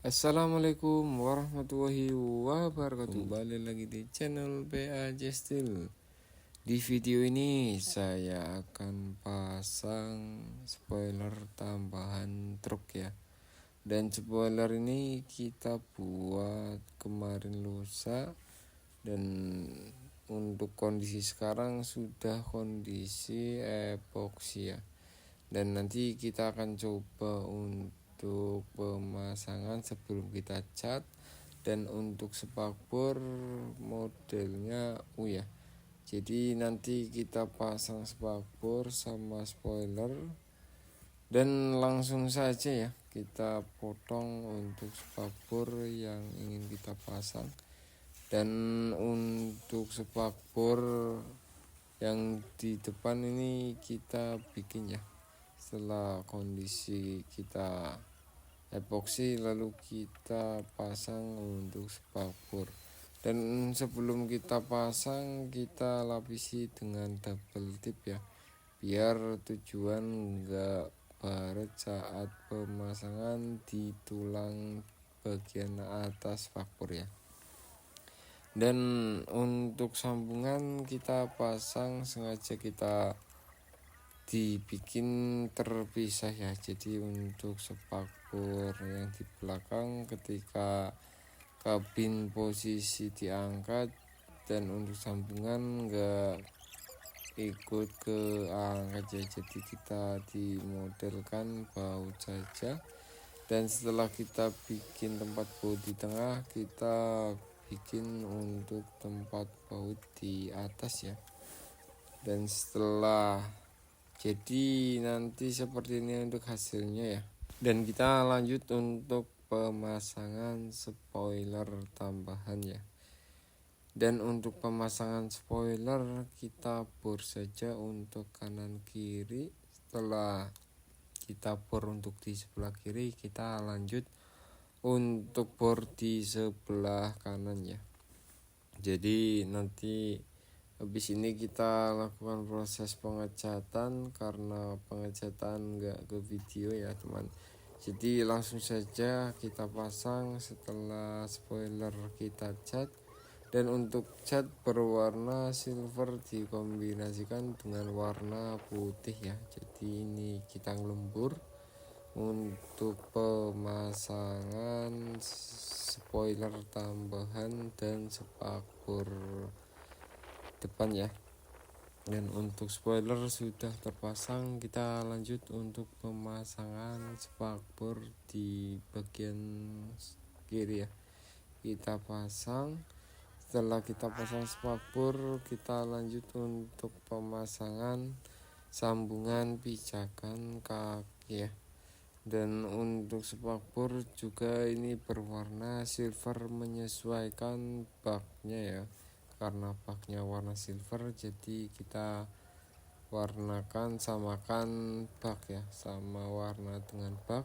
Assalamualaikum warahmatullahi wabarakatuh. Kembali lagi di channel BA Jestil. Di video ini saya akan pasang spoiler tambahan truk ya. Dan spoiler ini kita buat kemarin lusa, dan untuk kondisi sekarang sudah kondisi epoksi ya. Dan nanti kita akan coba untuk pemasangan sebelum kita cat. Dan untuk spakbor modelnya U ya. Jadi nanti kita pasang spakbor sama spoiler, dan langsung saja ya kita potong untuk spakbor yang ingin kita pasang. Dan untuk spakbor yang di depan ini kita bikin ya setelah kondisi kita epoksi, lalu kita pasang untuk spakbor. Dan sebelum kita pasang, kita lapisi dengan double tip ya, biar tujuan enggak baret saat pemasangan di tulang bagian atas spakbor ya. Dan untuk sambungan kita pasang sengaja kita dibikin terpisah ya. Jadi untuk spakbor yang di belakang ketika kabin posisi diangkat, dan untuk sambungan enggak ikut ke angkat ya. Jadi kita dimodelkan baut saja. Dan setelah kita bikin tempat baut di tengah, kita bikin untuk tempat baut di atas ya. Dan setelah jadi nanti seperti ini untuk hasilnya ya. Dan kita lanjut untuk pemasangan spoiler tambahan ya. Dan untuk pemasangan spoiler kita bor saja untuk kanan kiri. Setelah kita bor untuk di sebelah kiri, kita lanjut untuk bor di sebelah kanan ya. Jadi nanti habis ini kita lakukan proses pengecatan, karena pengecatan enggak ke video ya teman. Jadi langsung saja kita pasang setelah spoiler kita cat. Dan untuk cat berwarna silver dikombinasikan dengan warna putih ya. Jadi ini kita ngelembur untuk pemasangan spoiler tambahan dan spakbor depan ya. Dan untuk spoiler sudah terpasang, kita lanjut untuk pemasangan spakbor di bagian kiri ya. Kita pasang. Setelah kita pasang spakbor, kita lanjut untuk pemasangan sambungan pijakan kaki ya. Dan untuk spakbor juga ini berwarna silver menyesuaikan baknya ya. Karena baknya warna silver, jadi kita warnakan, samakan bak ya, sama warna dengan bak.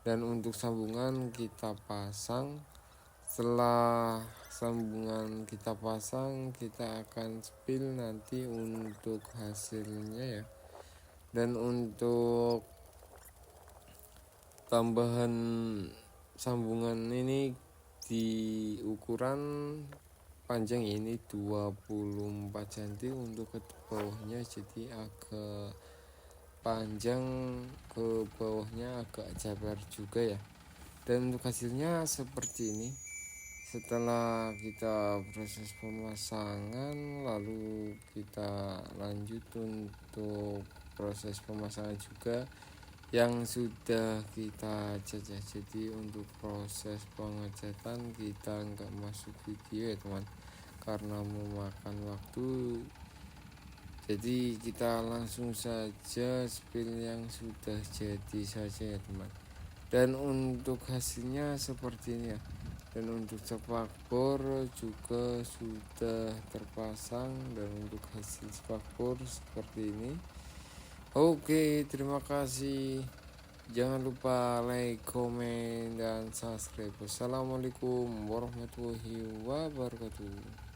Dan untuk sambungan kita pasang. Setelah sambungan kita pasang, kita akan spill nanti untuk hasilnya ya. Dan untuk tambahan sambungan ini di ukuran panjang ini 24 cm untuk ke bawahnya, jadi agak panjang ke bawahnya, agak jabar juga ya. Dan untuk hasilnya seperti ini. Setelah kita proses pemasangan, lalu kita lanjut untuk proses pemasangan juga yang sudah kita cat ya. Jadi untuk proses pengecatan kita enggak masuk video ya teman, karena memakan waktu. Jadi kita langsung saja spill yang sudah jadi saja ya teman. Dan untuk hasilnya seperti ini ya. Dan untuk spakbor juga sudah terpasang, dan untuk hasil spakbor seperti ini. Oke, terima kasih. Jangan lupa like, komen, dan subscribe. Wassalamualaikum warahmatullahi wabarakatuh.